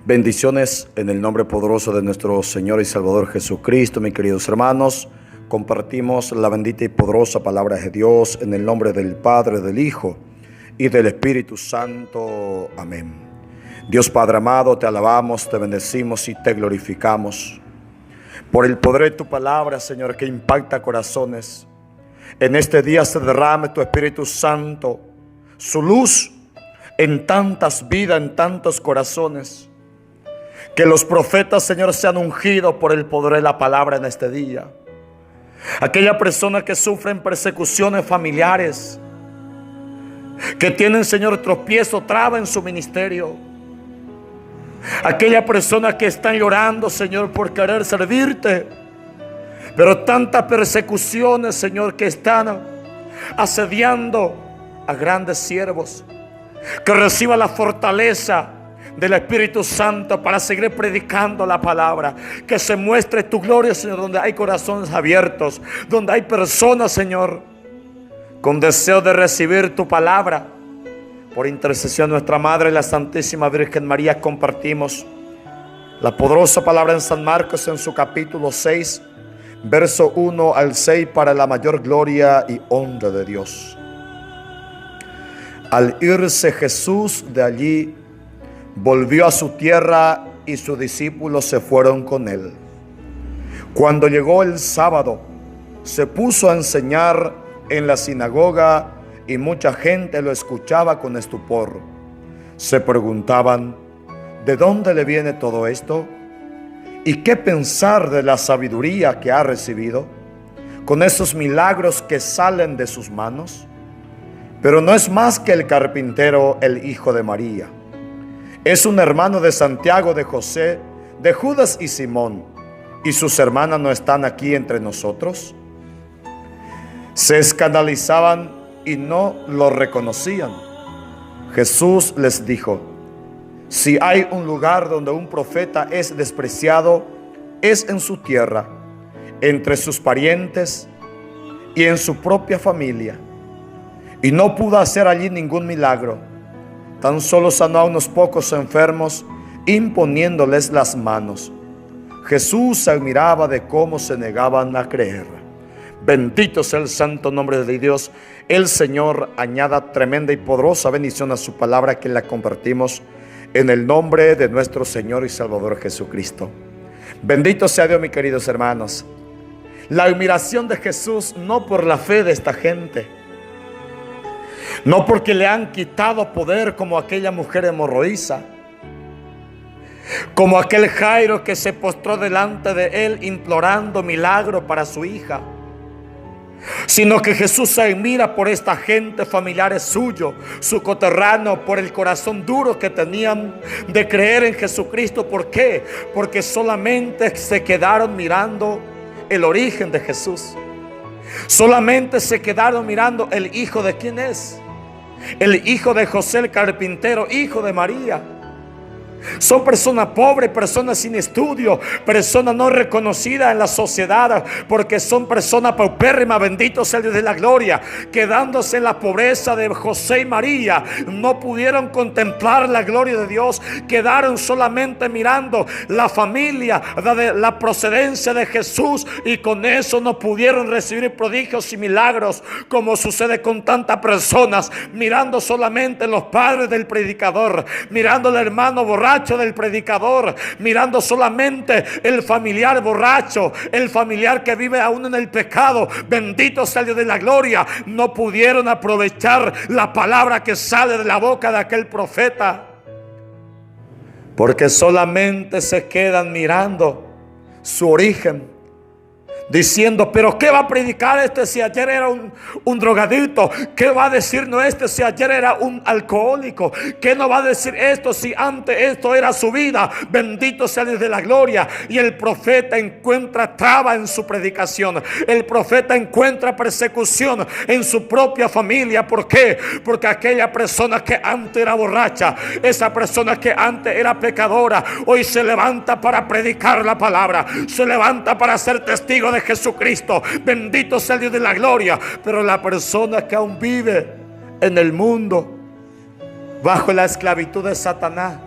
Bendiciones en el nombre poderoso de nuestro Señor y Salvador Jesucristo, mis queridos hermanos. Compartimos la bendita y poderosa palabra de Dios en el nombre del Padre, del Hijo y del Espíritu Santo. Amén. Dios Padre amado, te alabamos, te bendecimos y te glorificamos por el poder de tu palabra, Señor, que impacta corazones. En este día se derrame tu Espíritu Santo, su luz en tantas vidas, en tantos corazones. Que los profetas, Señor, sean ungidos por el poder de la palabra en este día. Aquella persona que sufren persecuciones familiares, que tienen, Señor, tropiezo, traba en su ministerio. Aquella persona que están llorando, Señor, por querer servirte, pero tantas persecuciones, Señor, que están asediando a grandes siervos. Que reciba la fortaleza del Espíritu Santo para seguir predicando la palabra. Que se muestre tu gloria, Señor, donde hay corazones abiertos, donde hay personas, Señor, con deseo de recibir tu palabra. Por intercesión de nuestra Madre, la Santísima Virgen María, compartimos la poderosa palabra en San Marcos, en su capítulo 6, verso 1 al 6, para la mayor gloria y honra de Dios. Al irse Jesús de allí, volvió a su tierra y sus discípulos se fueron con él. Cuando llegó el sábado, se puso a enseñar en la sinagoga y mucha gente lo escuchaba con estupor. Se preguntaban, ¿de dónde le viene todo esto? ¿Y qué pensar de la sabiduría que ha recibido con esos milagros que salen de sus manos? Pero no es más que el carpintero, el hijo de María. Es un hermano de Santiago, de José, de Judas y Simón. ¿Y sus hermanas no están aquí entre nosotros? Se escandalizaban y no lo reconocían. Jesús les dijo: si hay un lugar donde un profeta es despreciado, es en su tierra, entre sus parientes y en su propia familia. Y no pudo hacer allí ningún milagro. Tan solo sanó a unos pocos enfermos, imponiéndoles las manos. Jesús se admiraba de cómo se negaban a creer. Bendito sea el santo nombre de Dios. El Señor añada tremenda y poderosa bendición a su palabra, que la compartimos en el nombre de nuestro Señor y Salvador Jesucristo. Bendito sea Dios, mis queridos hermanos. La admiración de Jesús no por la fe de esta gente, no porque le han quitado poder, como aquella mujer hemorroísa, como aquel Jairo que se postró delante de él implorando milagro para su hija, sino que Jesús se admira por esta gente, familiares suyos, su coterráneo, por el corazón duro que tenían de creer en Jesucristo. ¿Por qué? Porque solamente se quedaron mirando el origen de Jesús. Solamente se quedaron mirando el hijo de quién es. El hijo de José el carpintero, hijo de María. Son personas pobres, personas sin estudio, personas no reconocidas en la sociedad, porque son personas paupérrimas. Bendito sea el Dios de la gloria. Quedándose en la pobreza de José y María, no pudieron contemplar la gloria de Dios. Quedaron solamente mirando la familia, la procedencia de Jesús, y con eso no pudieron recibir prodigios y milagros, como sucede con tantas personas, mirando solamente los padres del predicador, mirando al hermano borracho del predicador, mirando solamente el familiar borracho, el familiar que vive aún en el pecado. Bendito sea el Dios de la gloria. No pudieron aprovechar la palabra que sale de la boca de aquel profeta, porque solamente se quedan mirando su origen, diciendo, pero ¿qué va a predicar este si ayer era un drogadicto? ¿Qué va a decirnos este si ayer era un alcohólico? ¿Qué no va a decir esto si antes esto era su vida? Bendito sea Dios de la gloria. Y el profeta encuentra traba en su predicación. El profeta encuentra persecución en su propia familia. ¿Por qué? Porque aquella persona que antes era borracha, esa persona que antes era pecadora, hoy se levanta para predicar la palabra, se levanta para ser testigo de Jesucristo. Bendito sea el Dios de la gloria. Pero la persona que aún vive en el mundo bajo la esclavitud de Satanás,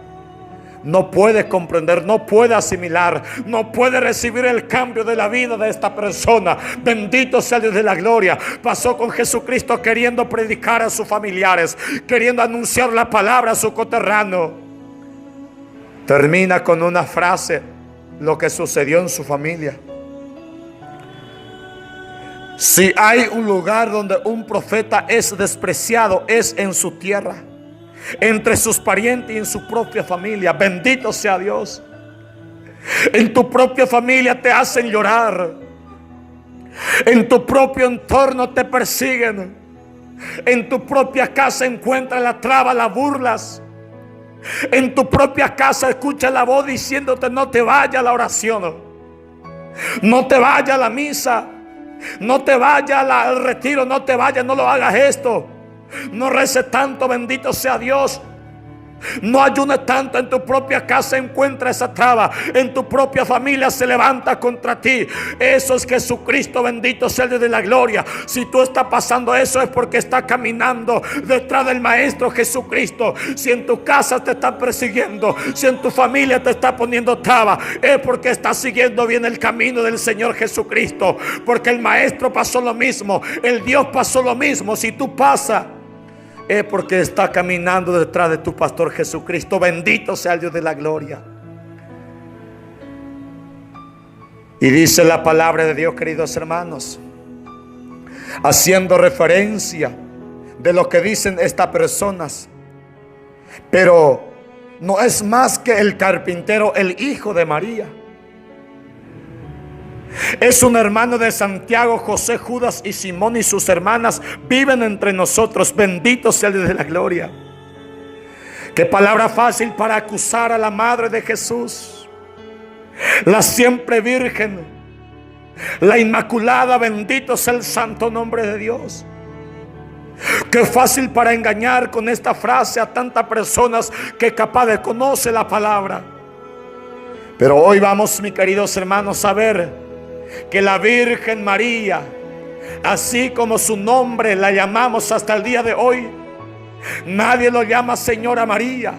no puede comprender, no puede asimilar, no puede recibir el cambio de la vida de esta persona. Bendito sea Dios de la gloria. Pasó con Jesucristo queriendo predicar a sus familiares, queriendo anunciar la palabra a su coterráneo. Termina con una frase, lo que sucedió en su familia. Si hay un lugar donde un profeta es despreciado, es en su tierra, entre sus parientes y en su propia familia. Bendito sea Dios. En tu propia familia te hacen llorar. En tu propio entorno te persiguen. En tu propia casa encuentras la traba, las burlas. En tu propia casa escuchas la voz diciéndote: no te vayas a la oración, no te vayas a la misa, no te vayas al retiro, no te vayas, no lo hagas esto, no reces tanto, bendito sea Dios. No ayunes tanto. En tu propia casa encuentra esa traba. En tu propia familia se levanta contra ti. Eso es Jesucristo, bendito sea el Dios de la gloria. Si tú estás pasando eso, es porque estás caminando detrás del Maestro Jesucristo. Si en tu casa te están persiguiendo, si en tu familia te está poniendo traba, es porque estás siguiendo bien el camino del Señor Jesucristo. Porque el Maestro pasó lo mismo, el Dios pasó lo mismo. Si tú pasas, es porque está caminando detrás de tu pastor Jesucristo. Bendito sea el Dios de la gloria. Y dice la palabra de Dios, queridos hermanos, haciendo referencia de lo que dicen estas personas: pero no es más que el carpintero, el hijo de María. Es un hermano de Santiago, José, Judas y Simón, y sus hermanas viven entre nosotros. Bendito sea el Dios de la gloria. Qué palabra fácil para acusar a la madre de Jesús, la siempre virgen, la inmaculada. Bendito sea el santo nombre de Dios. Qué fácil para engañar con esta frase a tantas personas que capaz de conocer la palabra. Pero hoy vamos, mis queridos hermanos, a ver que la Virgen María, así como su nombre la llamamos hasta el día de hoy, nadie lo llama Señora María,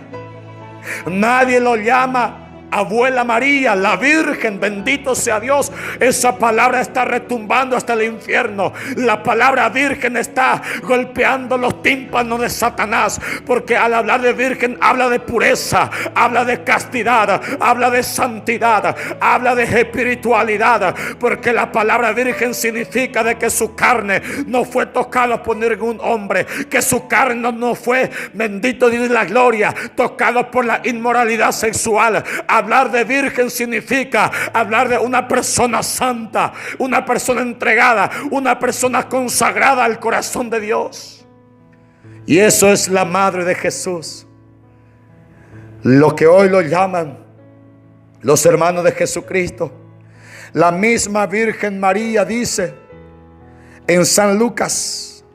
nadie lo llama Abuela María, la Virgen. Bendito sea Dios. Esa palabra está retumbando hasta el infierno. La palabra virgen está golpeando los tímpanos de Satanás, porque al hablar de virgen habla de pureza, habla de castidad, habla de santidad, habla de espiritualidad, porque la palabra virgen significa de que su carne no fue tocada por ningún hombre, que su carne no fue, bendito Dios de la gloria, tocado por la inmoralidad sexual. Hablar de virgen significa hablar de una persona santa, una persona entregada, una persona consagrada al corazón de Dios. Y eso es la madre de Jesús, lo que hoy lo llaman los hermanos de Jesucristo. La misma Virgen María dice en San Lucas,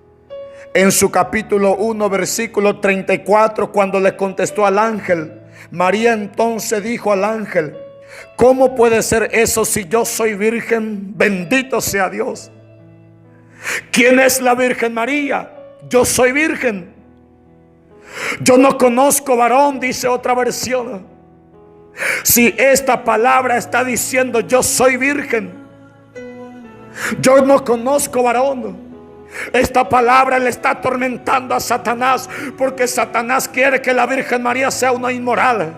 en su capítulo 1, versículo 34, cuando le contestó al ángel, María entonces dijo al ángel: ¿cómo puede ser eso si yo soy virgen? Bendito sea Dios. ¿Quién es la Virgen María? Yo soy virgen. Yo no conozco varón, dice otra versión. Si esta palabra está diciendo yo soy virgen, yo no conozco varón, esta palabra le está atormentando a Satanás, porque Satanás quiere que la Virgen María sea una inmoral.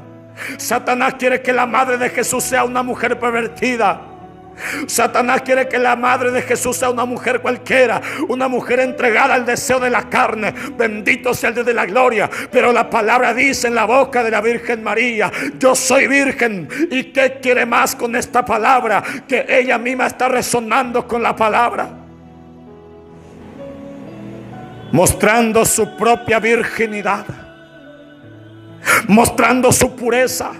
Satanás quiere que la madre de Jesús sea una mujer pervertida. Satanás quiere que la madre de Jesús sea una mujer cualquiera, una mujer entregada al deseo de la carne. Bendito sea el Dios de la gloria. Pero la palabra dice en la boca de la Virgen María: yo soy virgen. ¿Y qué quiere más con esta palabra? Que ella misma está resonando con la palabra, mostrando su propia virginidad, mostrando su pureza,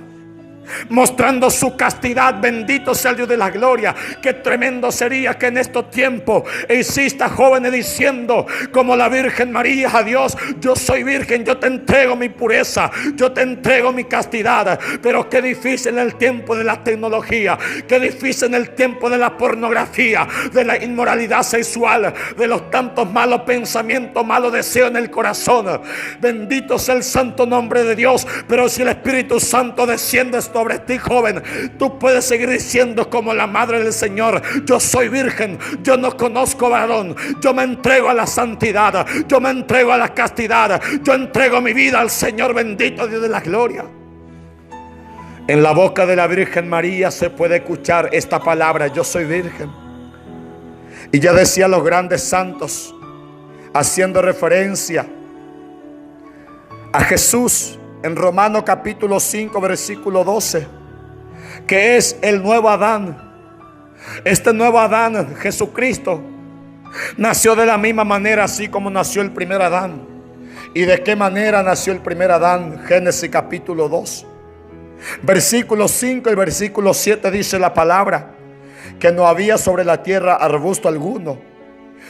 mostrando su castidad. Bendito sea el Dios de la gloria. Qué tremendo sería que en estos tiempos exista jóvenes diciendo como la Virgen María a Dios: yo soy virgen, yo te entrego mi pureza, yo te entrego mi castidad. Pero qué difícil en el tiempo de la tecnología, qué difícil en el tiempo de la pornografía, de la inmoralidad sexual, de los tantos malos pensamientos, malos deseos en el corazón. Bendito sea el santo nombre de Dios. Pero si el Espíritu Santo desciende sobre ti, joven, tú puedes seguir diciendo como la madre del Señor: yo soy virgen, yo no conozco varón, yo me entrego a la santidad, yo me entrego a la castidad, yo entrego mi vida al Señor. Bendito Dios de la gloria. En la boca de la Virgen María se puede escuchar esta palabra: yo soy virgen. Y ya decía los grandes santos, haciendo referencia a Jesús en Romanos capítulo 5 versículo 12, que es el nuevo Adán. Este nuevo Adán, Jesucristo, nació de la misma manera así como nació el primer Adán. ¿Y de qué manera nació el primer Adán? Génesis capítulo 2 versículo 5 y versículo 7 dice la palabra que no había sobre la tierra arbusto alguno,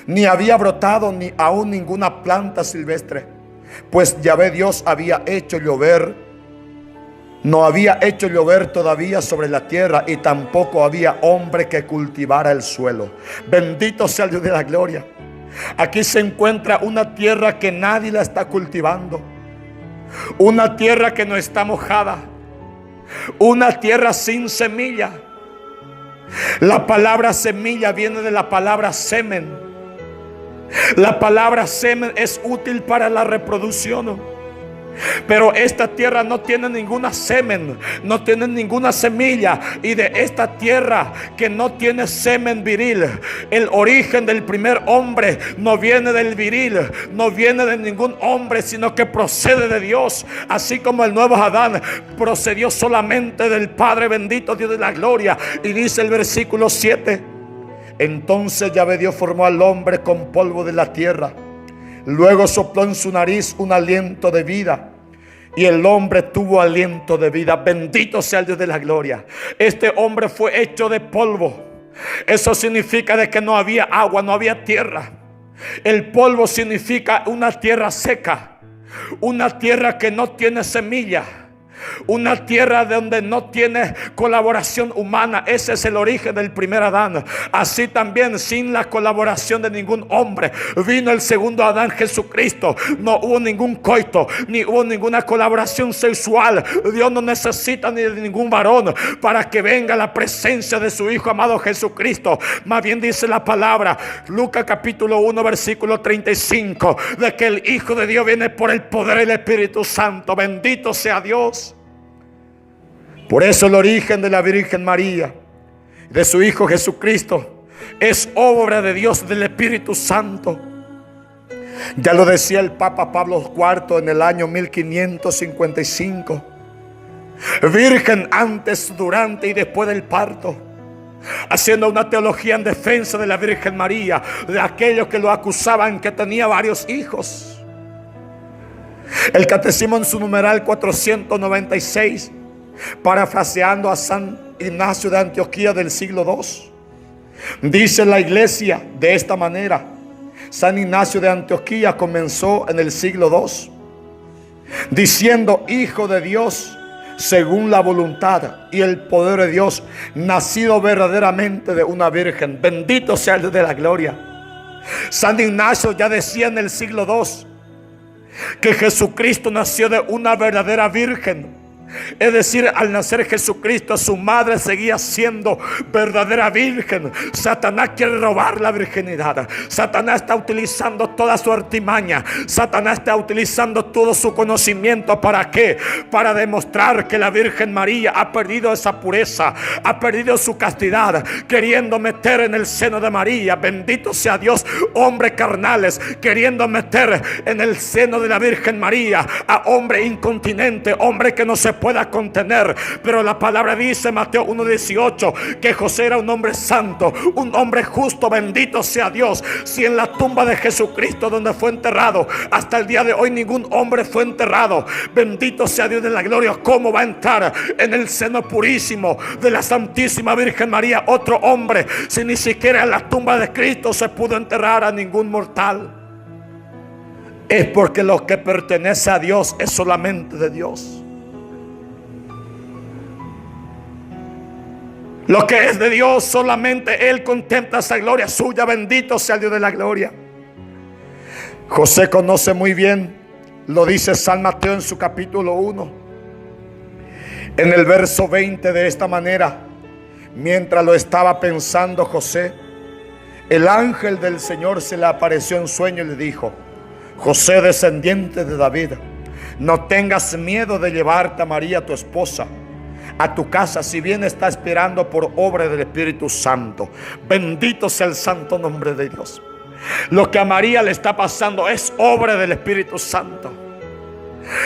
ni había brotado ni aún ninguna planta silvestre, pues Yahvé Dios había hecho llover, no había hecho llover todavía sobre la tierra, y tampoco había hombre que cultivara el suelo. Bendito sea el Dios de la gloria. Aquí se encuentra una tierra que nadie la está cultivando, una tierra que no está mojada, una tierra sin semilla. La palabra semilla viene de la palabra semen. La palabra semen es útil para la reproducción. Pero esta tierra no tiene ninguna semen, no tiene ninguna semilla. Y de esta tierra que no tiene semen viril, el origen del primer hombre no viene del viril, no viene de ningún hombre, sino que procede de Dios. Así como el nuevo Adán procedió solamente del Padre, bendito Dios de la gloria. Y dice el versículo 7: entonces Yahvé Dios formó al hombre con polvo de la tierra, luego sopló en su nariz un aliento de vida, y el hombre tuvo aliento de vida. Bendito sea el Dios de la gloria. Este hombre fue hecho de polvo. Eso significa de que no había agua, no había tierra. El polvo significa una tierra seca, una tierra que no tiene semilla, una tierra donde no tiene colaboración humana. Ese es el origen del primer Adán. Así también, sin la colaboración de ningún hombre, vino el segundo Adán, Jesucristo. No hubo ningún coito, ni hubo ninguna colaboración sexual. Dios no necesita ni de ningún varón para que venga la presencia de su Hijo amado Jesucristo. Más bien dice la palabra, Lucas capítulo 1 versículo 35, de que el Hijo de Dios viene por el poder del Espíritu Santo. Bendito sea Dios. Por eso el origen de la Virgen María, de su Hijo Jesucristo, es obra de Dios, del Espíritu Santo. Ya lo decía el Papa Pablo IV en el año 1555. Virgen antes, durante y después del parto, haciendo una teología en defensa de la Virgen María, de aquellos que lo acusaban que tenía varios hijos. El catecismo en su numeral 496, parafraseando a San Ignacio de Antioquía del siglo II, dice la iglesia de esta manera: San Ignacio de Antioquía comenzó en el siglo II diciendo: Hijo de Dios según la voluntad y el poder de Dios, nacido verdaderamente de una virgen. Bendito sea el Dios de la gloria. San Ignacio ya decía en el siglo II que Jesucristo nació de una verdadera virgen. Es decir, al nacer Jesucristo, su madre seguía siendo verdadera virgen. Satanás quiere robar la virginidad. Satanás está utilizando toda su artimaña. Satanás está utilizando todo su conocimiento. ¿Para qué? Para demostrar que la Virgen María ha perdido esa pureza, ha perdido su castidad, queriendo meter en el seno de María, bendito sea Dios, hombres carnales, queriendo meter en el seno de la Virgen María a hombre incontinente, hombre que no se pueda contener. Pero la palabra dice, Mateo 1:18, que José era un hombre santo, un hombre justo. Bendito sea Dios. Si en la tumba de Jesucristo, donde fue enterrado, hasta el día de hoy ningún hombre fue enterrado, bendito sea Dios de la gloria, ¿cómo va a entrar en el seno purísimo de la Santísima Virgen María otro hombre, si ni siquiera en la tumba de Cristo se pudo enterrar a ningún mortal? Es porque lo que pertenece a Dios es solamente de Dios. Lo que es de Dios, solamente Él contempla esa gloria suya. Bendito sea el Dios de la gloria. José conoce muy bien, lo dice San Mateo en su capítulo 1, en el verso 20, de esta manera: mientras lo estaba pensando José, el ángel del Señor se le apareció en sueño y le dijo: José, descendiente de David, no tengas miedo de llevarte a María, tu esposa, a tu casa, si bien está esperando por obra del Espíritu Santo. Bendito sea el santo nombre de Dios. Lo que a María le está pasando es obra del Espíritu Santo.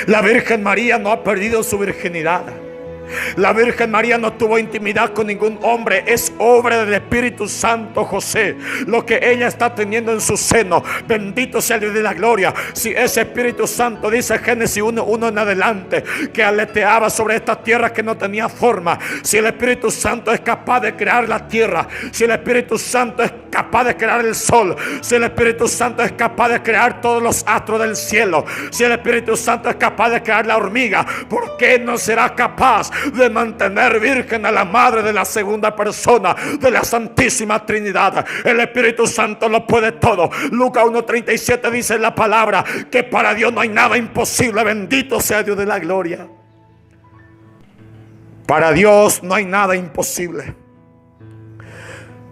La Virgen María no ha perdido su virginidad. La Virgen María no tuvo intimidad con ningún hombre. Es obra del Espíritu Santo, José, lo que ella está teniendo en su seno. Bendito sea el Dios de la gloria. Si ese Espíritu Santo, dice Génesis 1:1 en adelante, que aleteaba sobre esta tierra que no tenía forma, si el Espíritu Santo es capaz de crear la tierra, si el Espíritu Santo es capaz de crear el sol, si el Espíritu Santo es capaz de crear todos los astros del cielo, si el Espíritu Santo es capaz de crear la hormiga, ¿por qué no será capaz de mantener virgen a la madre de la segunda persona de la Santísima Trinidad? El Espíritu Santo lo puede todo. Lucas 1:37 dice la palabra que para Dios no hay nada imposible. Bendito sea Dios de la gloria. Para Dios no hay nada imposible.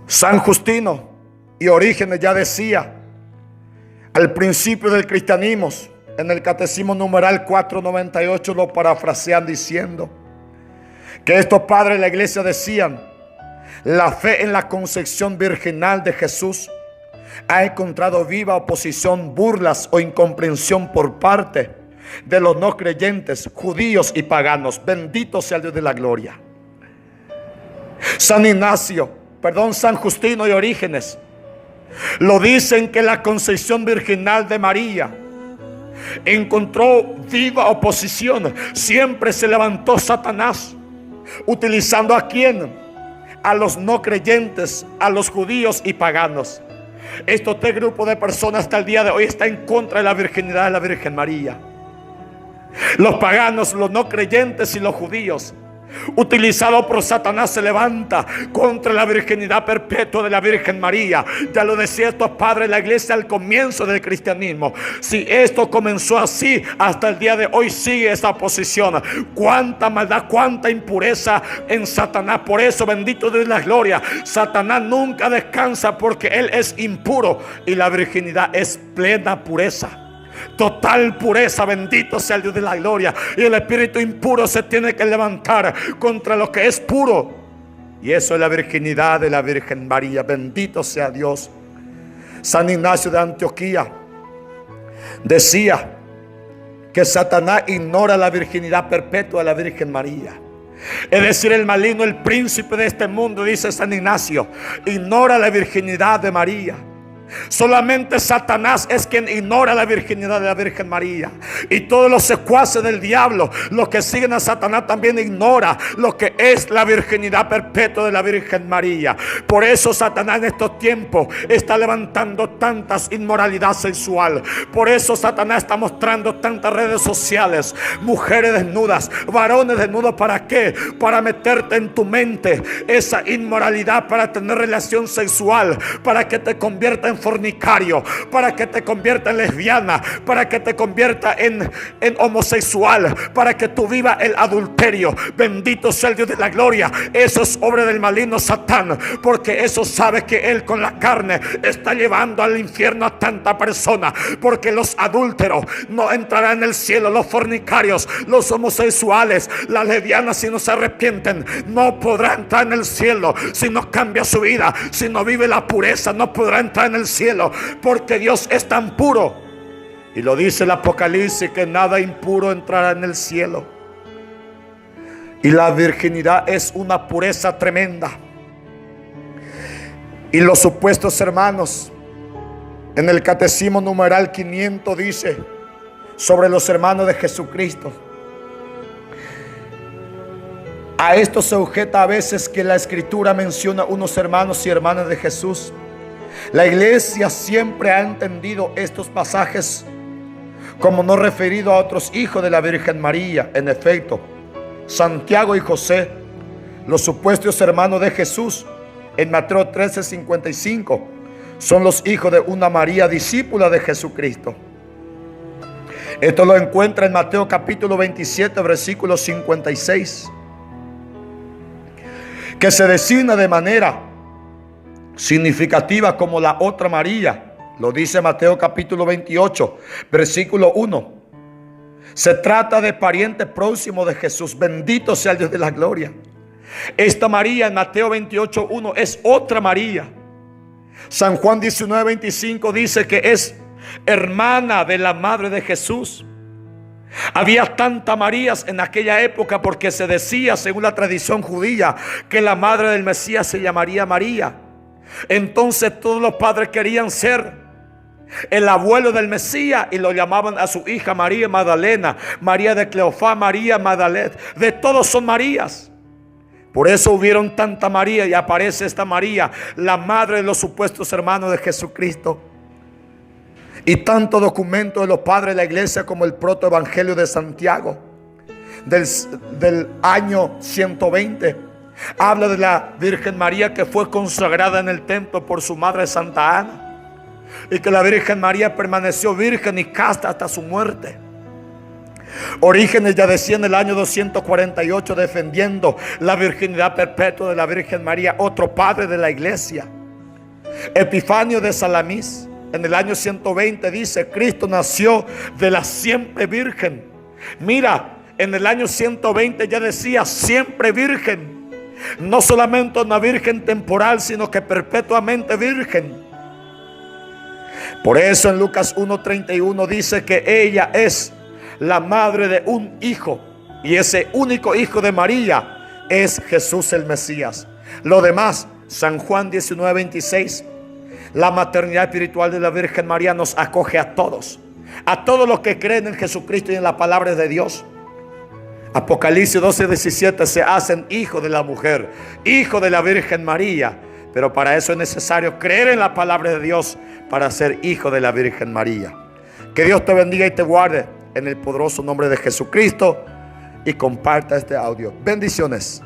San Justino y Orígenes ya decía al principio del cristianismo, en el Catecismo numeral 498, lo parafrasean diciendo que estos padres de la iglesia decían: la fe en la concepción virginal de Jesús ha encontrado viva oposición, burlas o incomprensión por parte de los no creyentes, judíos y paganos. Bendito sea el Dios de la gloria. San Justino y Orígenes lo dicen, que la concepción virginal de María encontró viva oposición. Siempre se levantó Satanás, utilizando ¿a quién? A los no creyentes, a los judíos y paganos. Estos tres grupos de personas hasta el día de hoy están en contra de la virginidad de la Virgen María. Los paganos, los no creyentes y los judíos, utilizado por Satanás, se levanta contra la virginidad perpetua de la Virgen María. Ya lo decía estos padres de la iglesia al comienzo del cristianismo. Si esto comenzó así, hasta el día de hoy sigue esa posición. Cuánta maldad, cuánta impureza en Satanás. Por eso, bendito Dios de la gloria, Satanás nunca descansa, porque él es impuro y la virginidad es plena pureza, total pureza. Bendito sea el Dios de la gloria. Y el espíritu impuro se tiene que levantar contra lo que es puro, y eso es la virginidad de la Virgen María. Bendito sea Dios. San Ignacio de Antioquía decía que Satanás ignora la virginidad perpetua de la Virgen María. Es decir, el maligno, el príncipe de este mundo, dice San Ignacio, ignora la virginidad de María. Solamente Satanás es quien ignora la virginidad de la Virgen María. Y todos los secuaces del diablo, los que siguen a Satanás, también ignora lo que es la virginidad perpetua de la Virgen María. Por eso Satanás en estos tiempos está levantando tantas inmoralidad sexual. Por eso Satanás está mostrando tantas redes sociales, mujeres desnudas, varones desnudos. ¿Para qué? Para meterte en tu mente esa inmoralidad, para tener relación sexual, para que te convierta en fornicario, para que te convierta en lesbiana, para que te convierta en homosexual, para que tú vivas el adulterio. Bendito sea el Dios de la gloria. Eso es obra del maligno Satán, porque eso sabe que él con la carne está llevando al infierno a tanta persona. Porque los adúlteros no entrarán en el cielo, los fornicarios, los homosexuales, las lesbianas, si no se arrepienten, no podrán entrar en el cielo. Si no cambia su vida, si no vive la pureza, no podrá entrar en el cielo, porque Dios es tan puro. Y lo dice el Apocalipsis, que nada impuro entrará en el cielo. Y la virginidad es una pureza tremenda. Y los supuestos hermanos, en el Catecismo numeral 500 dice sobre los hermanos de Jesucristo. A esto se objeta a veces que la Escritura menciona unos hermanos y hermanas de Jesús. La Iglesia siempre ha entendido estos pasajes como no referido a otros hijos de la Virgen María. En efecto, Santiago y José, los supuestos hermanos de Jesús, en Mateo 13:55, son los hijos de una María discípula de Jesucristo. Esto lo encuentra en Mateo capítulo 27, versículo 56, que se designa de manera significativa como la otra María. Lo dice Mateo capítulo 28, versículo 1. Se trata de pariente próximo de Jesús. Bendito sea el Dios de la gloria. Esta María en Mateo 28, 1 es otra María. San Juan 19, 25 dice que es hermana de la madre de Jesús. Había tantas Marías en aquella época porque se decía, según la tradición judía, que la madre del Mesías se llamaría María. Entonces todos los padres querían ser el abuelo del Mesías y lo llamaban a su hija María Magdalena, María de Cleofás, María Magdalena. De todos son Marías. Por eso hubieron tanta María y aparece esta María, la madre de los supuestos hermanos de Jesucristo. Y tanto documento de los padres de la iglesia como el protoevangelio de Santiago del año 120 habla de la Virgen María que fue consagrada en el templo por su madre Santa Ana, y que la Virgen María permaneció virgen y casta hasta su muerte. Orígenes ya decía en el año 248 defendiendo la virginidad perpetua de la Virgen María, otro padre de la iglesia. Epifanio de Salamis en el año 120 dice: Cristo nació de la siempre virgen. Mira, en el año 120 ya decía siempre virgen. No solamente una virgen temporal, sino que perpetuamente virgen. Por eso en Lucas 1:31 dice que ella es la madre de un hijo, y ese único hijo de María es Jesús el Mesías. Lo demás, San Juan 19:26, la maternidad espiritual de la Virgen María nos acoge a todos los que creen en Jesucristo y en la palabra de Dios. Apocalipsis 12:17, se hacen hijos de la mujer, hijo de la Virgen María. Pero para eso es necesario creer en la palabra de Dios para ser hijo de la Virgen María. Que Dios te bendiga y te guarde en el poderoso nombre de Jesucristo, y comparta este audio. Bendiciones.